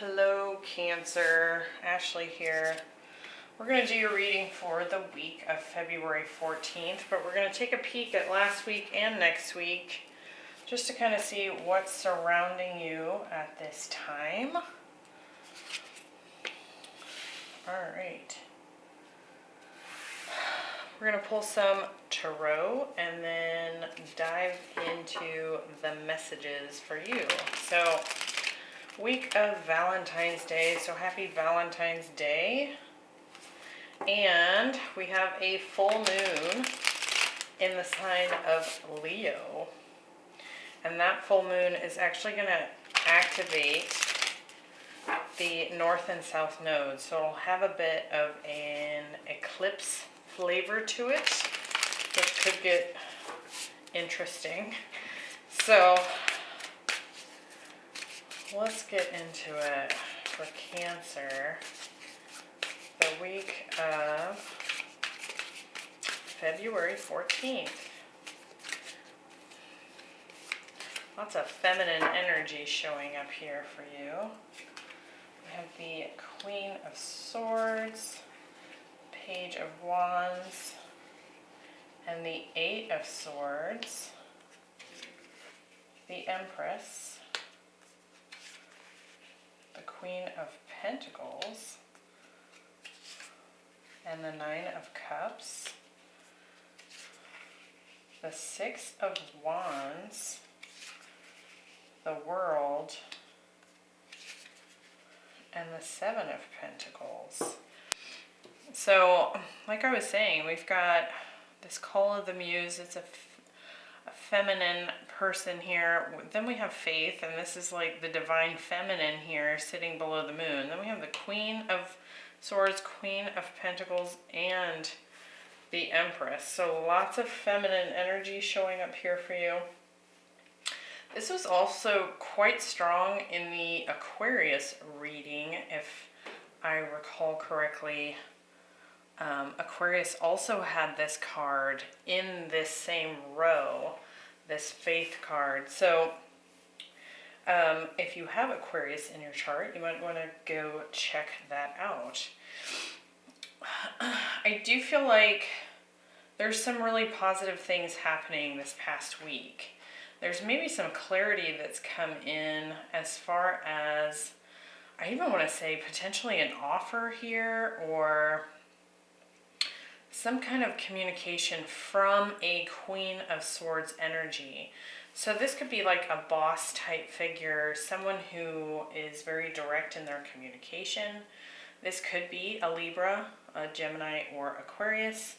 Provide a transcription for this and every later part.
Hello, Cancer. Ashley here. We're going to do your reading for the week of February 14th, but we're going to take a peek at last week and next week just to kind of see what's surrounding you at this time. All right. We're going to pull some tarot and then dive into the messages for you. So, week of Valentine's Day, so happy Valentine's Day. And we have a full moon in the sign of Leo. And that full moon is actually going to activate the north and south nodes. So it'll have a bit of an eclipse flavor to it, which could get interesting. So let's get into it for Cancer. The week of February 14th. Lots of feminine energy showing up here for you. We have the Queen of Swords, Page of Wands, and the Eight of Swords, the Empress, the Queen of Pentacles, and the Nine of Cups, the Six of Wands, the World, and the Seven of Pentacles. So, like I was saying, we've got this call of the Muse. It's a feminine person here. Then we have Faith, and this is like the divine feminine here sitting below the moon. Then we have the Queen of Swords, Queen of Pentacles, and the Empress. So lots of feminine energy showing up here for you. This was also quite strong in the Aquarius reading, if I recall correctly. Aquarius also had this card in this same row, this Faith card. So if you have Aquarius in your chart, you might want to go check that out. I do feel like there's some really positive things happening this past week. There's maybe some clarity that's come in as far as, I even want to say potentially an offer here, or some kind of communication from a Queen of Swords energy. So this could be like a boss type figure, someone who is very direct in their communication. This could be a Libra, a Gemini, or Aquarius.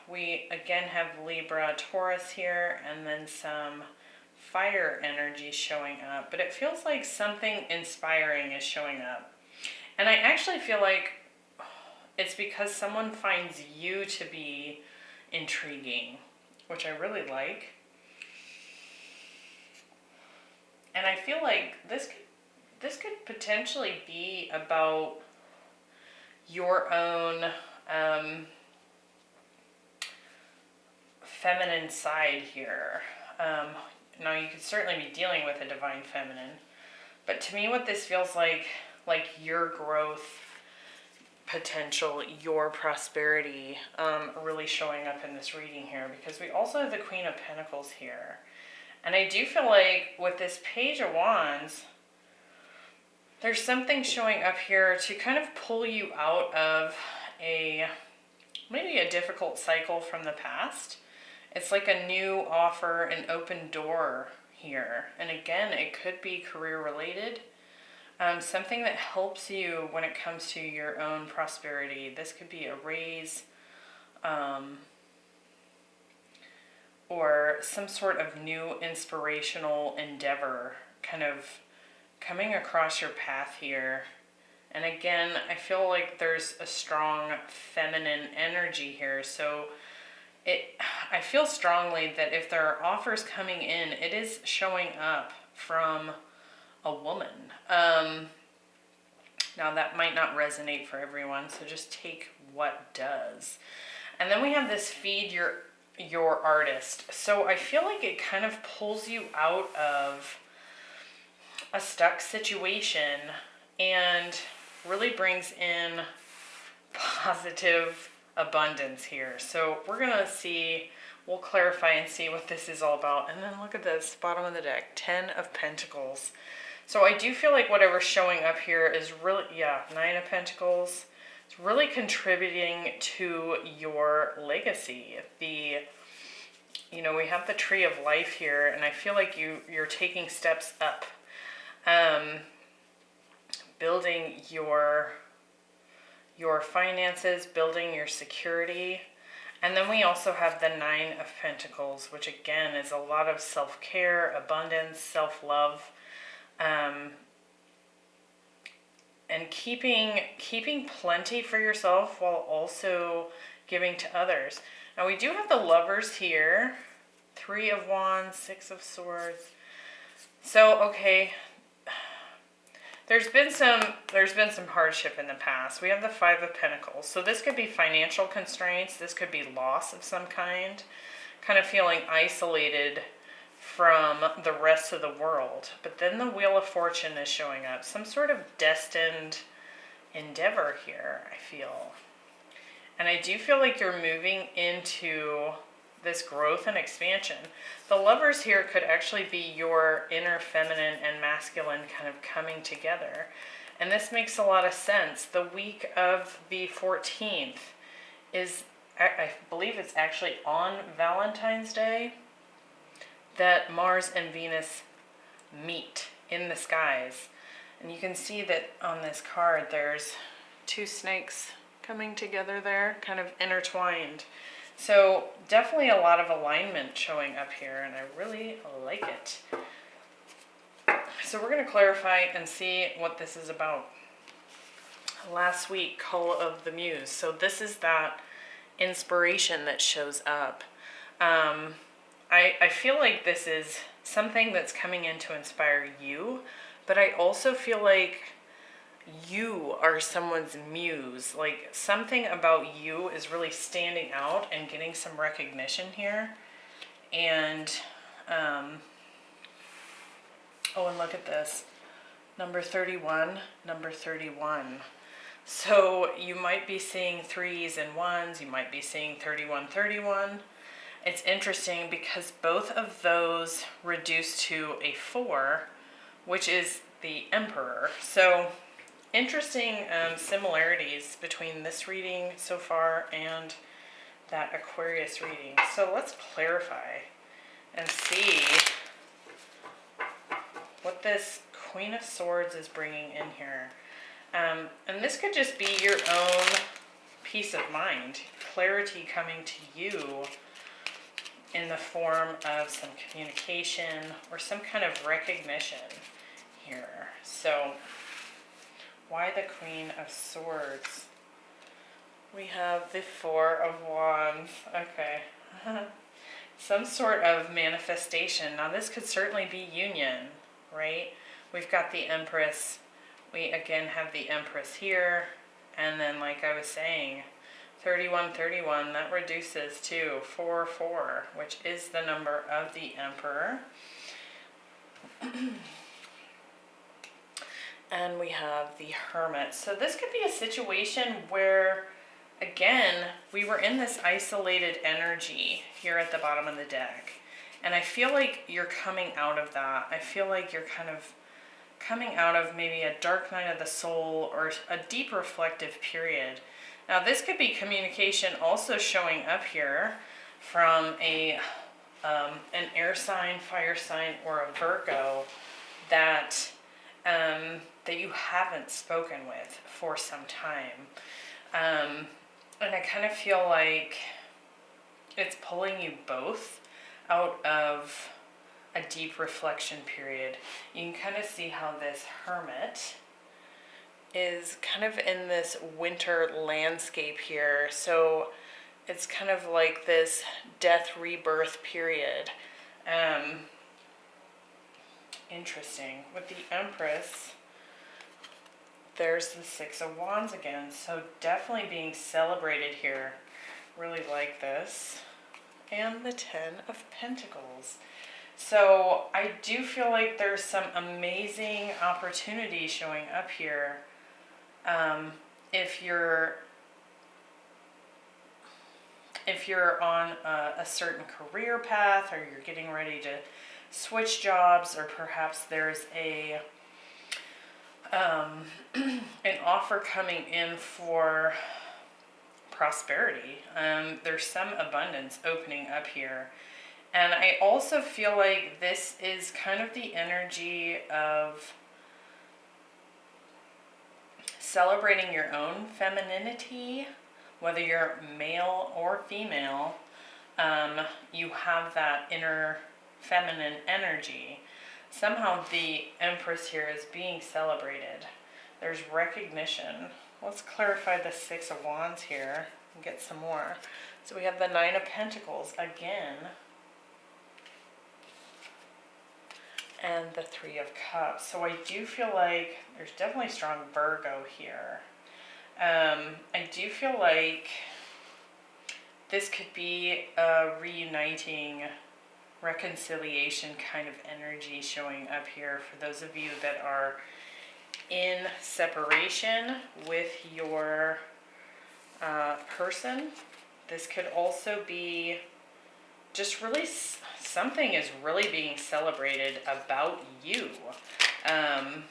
We again have Libra, Taurus here, and then some fire energy showing up. But it feels like something inspiring is showing up. And I actually feel like it's because someone finds you to be intriguing, which I really like. And I feel like this could potentially be about your own feminine side here. Now you could certainly be dealing with a divine feminine, but to me what this feels like your growth potential, your prosperity, really showing up in this reading here, because we also have the Queen of Pentacles here. And I do feel like with this Page of Wands, there's something showing up here to kind of pull you out of maybe a difficult cycle from the past. It's like a new offer, an open door here. And again, it could be career related. Something that helps you when it comes to your own prosperity. This could be a raise, or some sort of new inspirational endeavor kind of coming across your path here. And again, I feel like there's a strong feminine energy here. So I feel strongly that if there are offers coming in, it is showing up from a woman. Now that might not resonate for everyone, so just take what does. And then we have this feed your artist. So I feel like it kind of pulls you out of a stuck situation and really brings in positive abundance here. So we're going to see, we'll clarify and see what this is all about. And then look at this, bottom of the deck, 10 of Pentacles. So I do feel like whatever's showing up here is really, 9 of Pentacles. It's really contributing to your legacy. We have the Tree of Life here, and I feel like you're taking steps up. Building your finances, building your security. And then we also have the 9 of Pentacles, which again is a lot of self-care, abundance, self-love, and keeping plenty for yourself while also giving to others. Now we do have the Lovers here, 3 of Wands, 6 of Swords. So, okay, there's been some hardship in the past. We have the 5 of Pentacles. So this could be financial constraints. This could be loss of some kind of feeling isolated from the rest of the world. But then the Wheel of Fortune is showing up. Some sort of destined endeavor here, I feel. And I do feel like you're moving into this growth and expansion. The Lovers here could actually be your inner feminine and masculine kind of coming together. And this makes a lot of sense. The week of the 14th is, I believe it's actually on Valentine's Day, that Mars and Venus meet in the skies. And you can see that on this card there's 2 snakes coming together there, kind of intertwined. So definitely a lot of alignment showing up here, and I really like it. So we're going to clarify and see what this is about. Last week, Call of the Muse. So this is that inspiration that shows up. I feel like this is something that's coming in to inspire you, but I also feel like you are someone's muse. Like something about you is really standing out and getting some recognition here. And and look at this, number 31. So you might be seeing 3s and 1s. You might be seeing 31. It's interesting because both of those reduce to a 4, which is the Emperor. So interesting similarities between this reading so far and that Aquarius reading. So let's clarify and see what this Queen of Swords is bringing in here. And this could just be your own peace of mind, clarity coming to you in the form of some communication or some kind of recognition here. So why the Queen of Swords? We have the 4 of Wands. Okay. Some sort of manifestation. Now this could certainly be union, right? We've got the Empress. We again have the Empress here. And then like I was saying, 31, that reduces to 4, which is the number of the Emperor. And we have the Hermit. So this could be a situation where, again, we were in this isolated energy here at the bottom of the deck. And I feel like you're coming out of that. I feel like you're kind of coming out of maybe a dark night of the soul or a deep reflective period. Now this could be communication also showing up here from an air sign, fire sign, or a Virgo that you haven't spoken with for some time. And I kind of feel like it's pulling you both out of a deep reflection period. You can kind of see how this Hermit is kind of in this winter landscape here. So it's kind of like this death rebirth period. Interesting. With the Empress, there's the 6 of Wands again. So definitely being celebrated here. Really like this. And the 10 of Pentacles. So I do feel like there's some amazing opportunity showing up here. If you're on a certain career path, or you're getting ready to switch jobs, or perhaps there's an offer coming in for prosperity. There's some abundance opening up here. And I also feel like this is kind of the energy of celebrating your own femininity, whether you're male or female. You have that inner feminine energy. Somehow the Empress here is being celebrated. There's recognition. Let's clarify the Six of Wands here and get some more. So we have the Nine of Pentacles again, and the Three of Cups. So I do feel like there's definitely strong Virgo here. I do feel like this could be a reuniting, reconciliation kind of energy showing up here for those of you that are in separation with your person. This could also be just really something is really being celebrated about you. And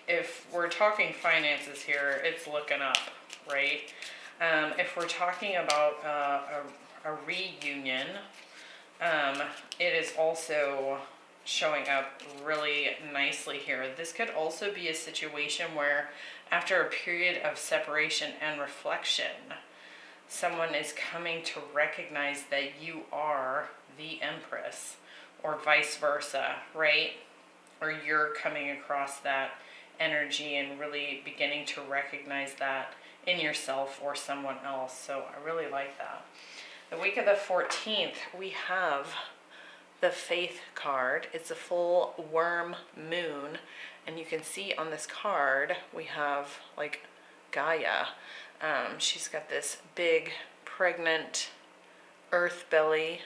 if we're talking finances here, it's looking up, right? If we're talking about a reunion, it is also showing up really nicely here. This could also be a situation where after a period of separation and reflection, someone is coming to recognize that you are the Empress, or vice versa, right? Or you're coming across that energy and really beginning to recognize that in yourself or someone else. So I really like that. The week of the 14th, we have the Faith card. It's a full worm moon, and you can see on this card we have like Gaia. She's got this big pregnant earth belly,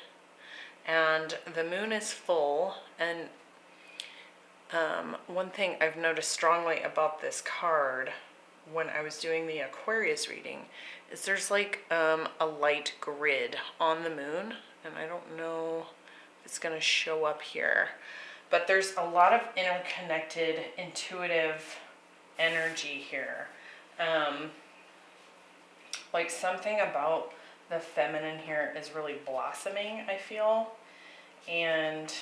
and the moon is full. And one thing I've noticed strongly about this card when I was doing the Aquarius reading is there's like a light grid on the moon, and I don't know if it's going to show up here, but there's a lot of interconnected, intuitive energy here. Like something about the feminine here is really blossoming, I feel. And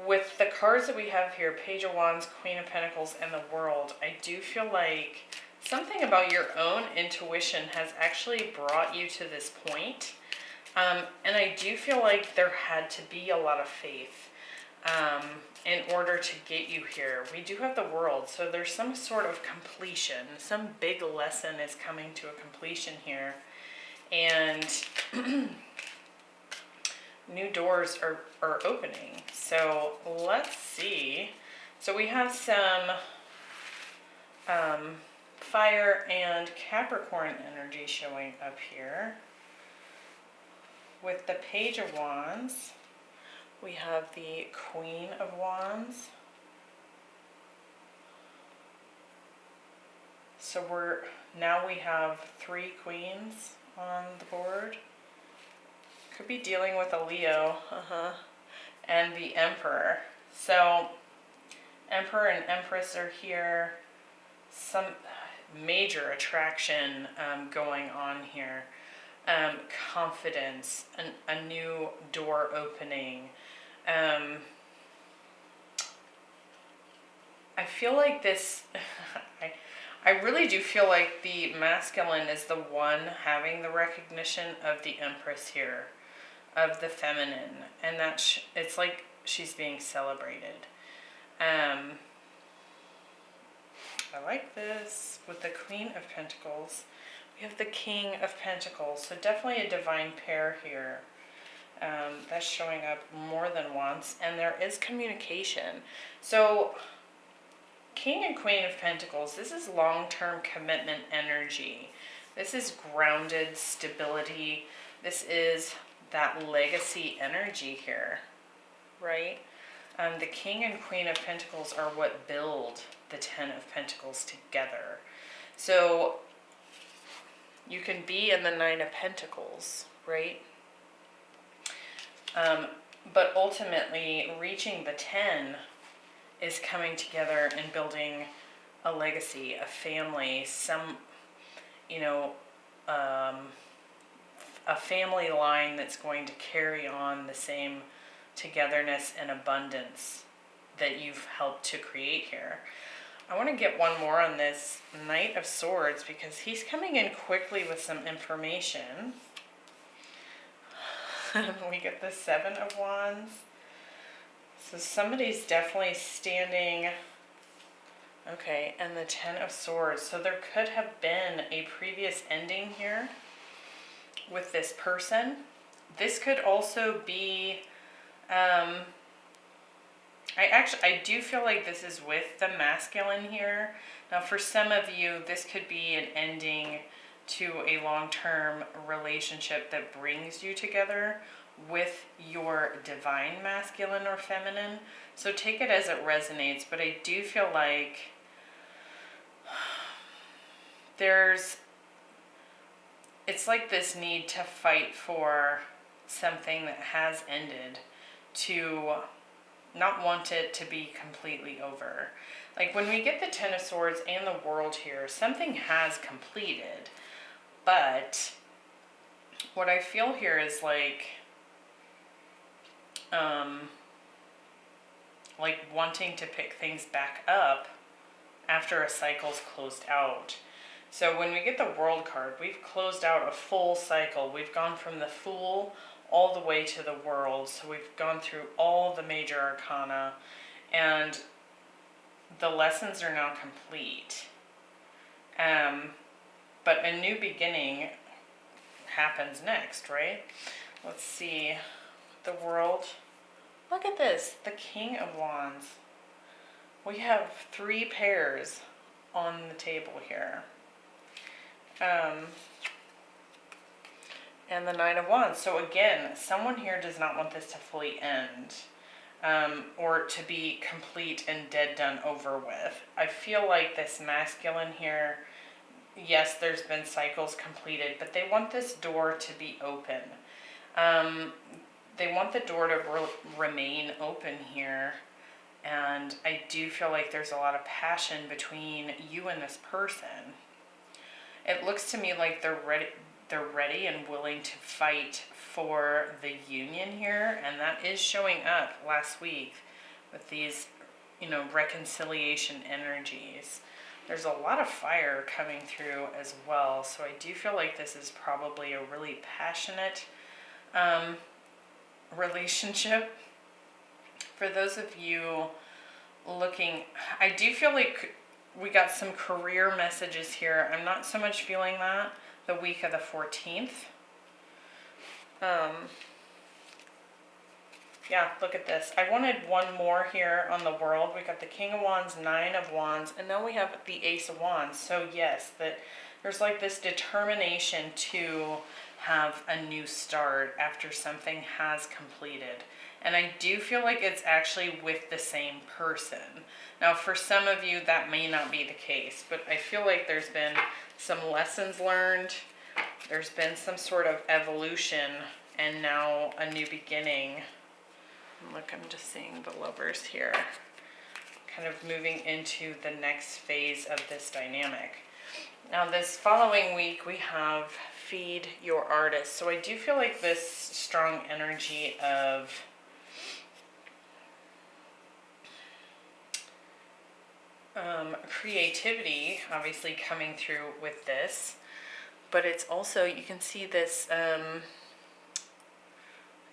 with the cards that we have here, Page of Wands, Queen of Pentacles, and the World, I do feel like something about your own intuition has actually brought you to this point. And I do feel like there had to be a lot of faith in order to get you here. We do have the World, so there's some sort of completion. Some big lesson is coming to a completion here. And new doors are opening. So let's see. So we have some fire and Capricorn energy showing up here. With the Page of Wands, we have the Queen of Wands. So now we have 3 queens on the board. Could be dealing with a Leo, and the Emperor. So Emperor and Empress are here. Some major attraction going on here. Confidence, a new door opening. I feel like this, I really do feel like the masculine is the one having the recognition of the Empress here, of the feminine, and that it's like she's being celebrated. I like this. With the Queen of Pentacles, we have the King of Pentacles, so definitely a divine pair here. That's showing up more than once, and there is communication. So King and Queen of Pentacles, this is long-term commitment energy. This is grounded stability. This is that legacy energy here, right? The King and Queen of Pentacles are what build the Ten of Pentacles together. So you can be in the Nine of Pentacles, right? But ultimately, reaching the 10 is coming together and building a legacy, a family, some, you know, a family line that's going to carry on the same togetherness and abundance that you've helped to create here. I want to get one more on this Knight of Swords because he's coming in quickly with some information. We get the Seven of Wands. So somebody's definitely standing. Okay, and the Ten of Swords. So there could have been a previous ending here with this person. This could also be, I do feel like this is with the masculine here. Now for some of you, this could be an ending to a long-term relationship that brings you together with your divine masculine or feminine. So take it as it resonates, but I do feel like it's like this need to fight for something that has ended, to not want it to be completely over. Like when we get the Ten of Swords and the World here, something has completed. But what I feel here is like wanting to pick things back up after a cycle's closed out. So when we get the World card, we've closed out a full cycle. We've gone from the Fool all the way to the World. So we've gone through all the major arcana and the lessons are now complete. But a new beginning happens next, right? Let's see. The World. Look at this. The King of Wands. We have 3 pairs on the table here. And the Nine of Wands. So again, someone here does not want this to fully end. Or to be complete and dead, done, over with. I feel like this masculine here, yes, there's been cycles completed, but they want this door to be open. They want the door to remain open here. And I do feel like there's a lot of passion between you and this person. It looks to me like they're ready and willing to fight for the union here, and that is showing up last week with these, you know, reconciliation energies. There's a lot of fire coming through as well, so I do feel like this is probably a really passionate relationship. For those of you looking, I do feel like we got some career messages here. I'm not so much feeling that the week of the 14th. Yeah, look at this. I wanted one more here on the World. We got the King of Wands, Nine of Wands, and now we have the Ace of Wands. So yes, that there's like this determination to have a new start after something has completed. And I do feel like it's actually with the same person. Now, for some of you, that may not be the case, but I feel like there's been some lessons learned. There's been some sort of evolution, and now a new beginning. Look, I'm just seeing the Lovers here, kind of moving into the next phase of this dynamic. Now, this following week, we have Feed Your Artist. So I do feel like this strong energy of creativity obviously coming through with this, but it's also, you can see this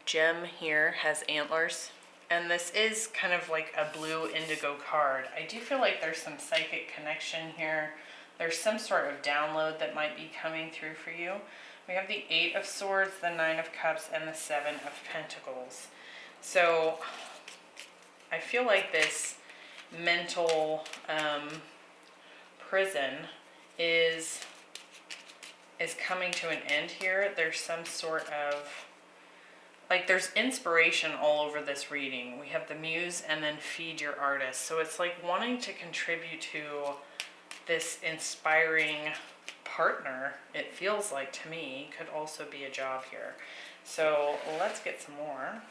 gem here has antlers, and this is kind of like a blue indigo card. I do feel like there's some psychic connection here. There's some sort of download that might be coming through for you. We have the Eight of Swords, the Nine of Cups, and the Seven of Pentacles. So I feel like this mental prison is coming to an end here. There's some sort of, like, there's inspiration all over this reading. We have the Muse and then feed your artist. So it's like wanting to contribute to this inspiring partner, it feels like to me, could also be a job here. So let's get some more.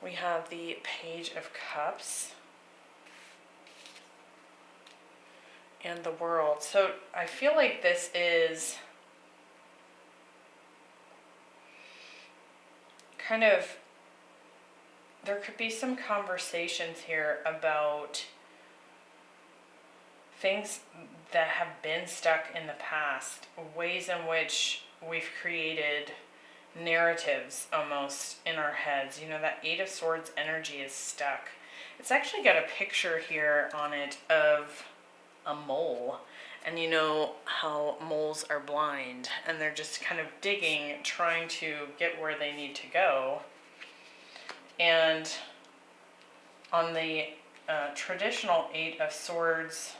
We have the Page of Cups and the World. So I feel like this is kind of, there could be some conversations here about things that have been stuck in the past, ways in which we've created narratives almost in our heads. You know, that Eight of Swords energy is stuck. It's actually got a picture here on it of a mole. And you know how moles are blind and they're just kind of digging, trying to get where they need to go. And on the traditional Eight of Swords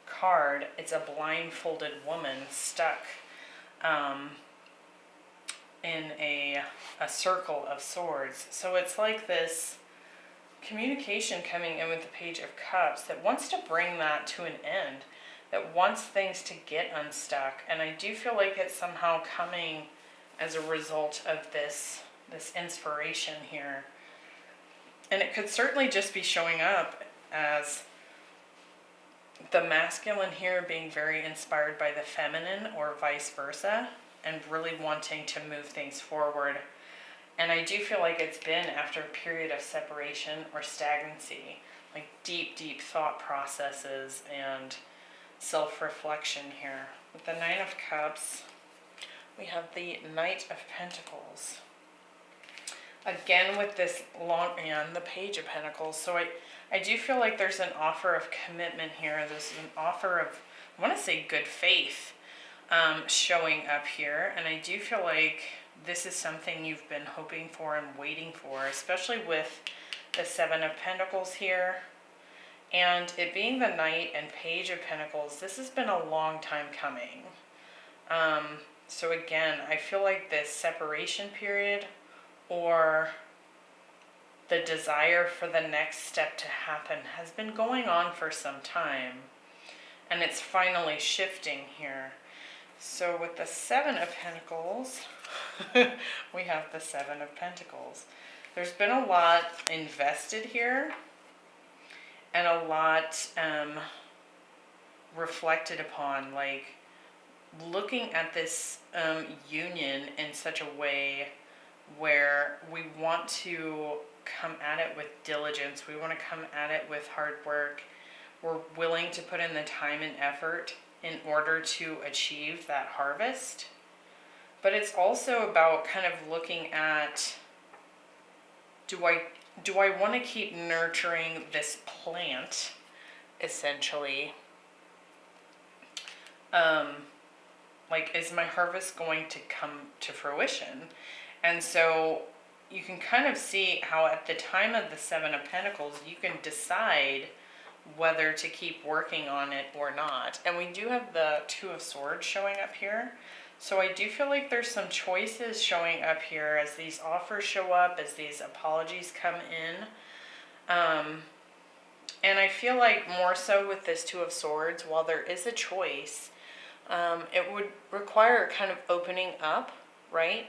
card, it's a blindfolded woman stuck in a circle of swords. So it's like this communication coming in with the Page of Cups that wants to bring that to an end, that wants things to get unstuck. And I do feel like it's somehow coming as a result of this inspiration here. And it could certainly just be showing up as the masculine here being very inspired by the feminine or vice versa, and really wanting to move things forward. And I do feel like it's been after a period of separation or stagnancy, like deep, deep thought processes and self-reflection here. With the Nine of Cups, we have the Knight of Pentacles. Again with this long, and the Page of Pentacles. So I do feel like there's an offer of commitment here. There's an offer of, I want to say, good faith showing up here. And I do feel like this is something you've been hoping for and waiting for, especially with the Seven of Pentacles here. And it being the Knight and Page of Pentacles, this has been a long time coming. So again, I feel like this separation period or the desire for the next step to happen has been going on for some time. And it's finally shifting here. So with the Seven of Pentacles, we have the Seven of Pentacles. There's been a lot invested here and a lot reflected upon, like looking at this union in such a way where we want to come at it with diligence. We want to come at it with hard work. We're willing to put in the time and effort in order to achieve that harvest. But it's also about kind of looking at, do I want to keep nurturing this plant, essentially? Like, is my harvest going to come to fruition? And so you can kind of see how at the time of the Seven of Pentacles, you can decide whether to keep working on it or not. And we do have the Two of Swords showing up here. So I do feel like there's some choices showing up here as these offers show up, as these apologies come in. And I feel like more so with this Two of Swords, while there is a choice, it would require kind of opening up, right?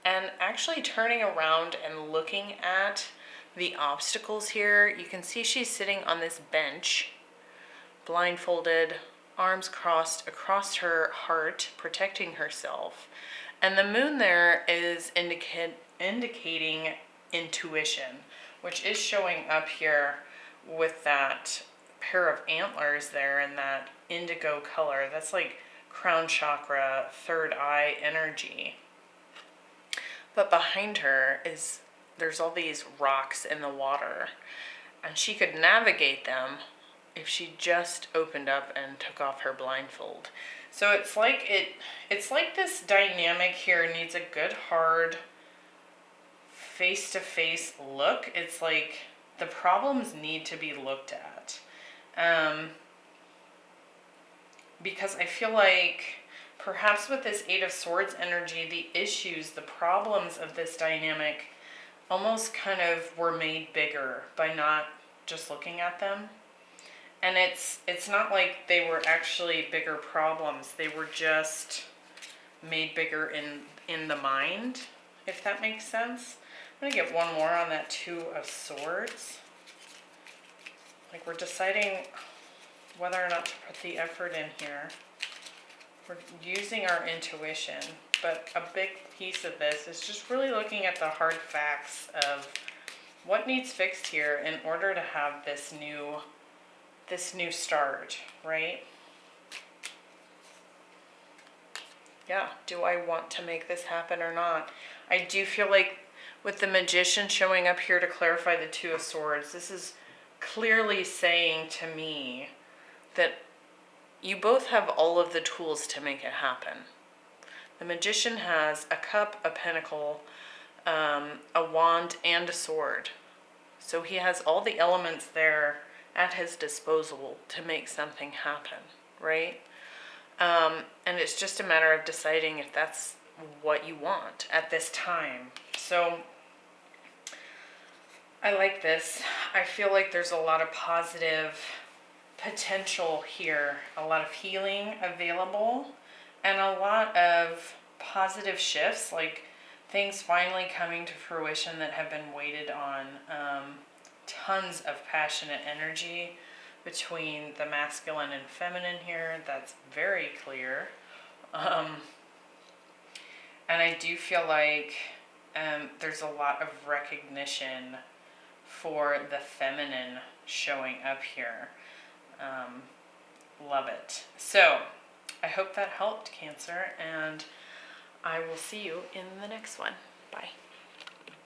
And actually turning around and looking at the obstacles here. You can see she's sitting on this bench, blindfolded, arms crossed across her heart, protecting herself. And the moon there is indicating intuition, which is showing up here with that pair of antlers there and that indigo color. That's like crown chakra, third eye energy. But behind her is, there's all these rocks in the water, and she could navigate them if she just opened up and took off her blindfold. So it's like this dynamic here needs a good hard face-to-face look. It's like the problems need to be looked at. Because I feel like perhaps with this Eight of Swords energy, the issues, the problems of this dynamic almost kind of were made bigger by not just looking at them. And it's not like they were actually bigger problems. They were just made bigger in the mind, if that makes sense. I'm going to get one more on that Two of Swords. Like we're deciding whether or not to put the effort in here. We're using our intuition, but a big piece of this is just really looking at the hard facts of what needs fixed here in order to have this new start, right? Yeah, do I want to make this happen or not? I do feel like with the Magician showing up here to clarify the Two of Swords, this is clearly saying to me that you both have all of the tools to make it happen. The Magician has a cup, a pentacle, a wand, and a sword. So he has all the elements there at his disposal to make something happen, right? And it's just a matter of deciding if that's what you want at this time. So I like this. I feel like there's a lot of positive potential here, a lot of healing available, and a lot of positive shifts, like things finally coming to fruition that have been waited on. Tons of passionate energy between the masculine and feminine here. That's very clear. And I do feel like there's a lot of recognition for the feminine showing up here. Love it. So I hope that helped, Cancer, and I will see you in the next one. Bye.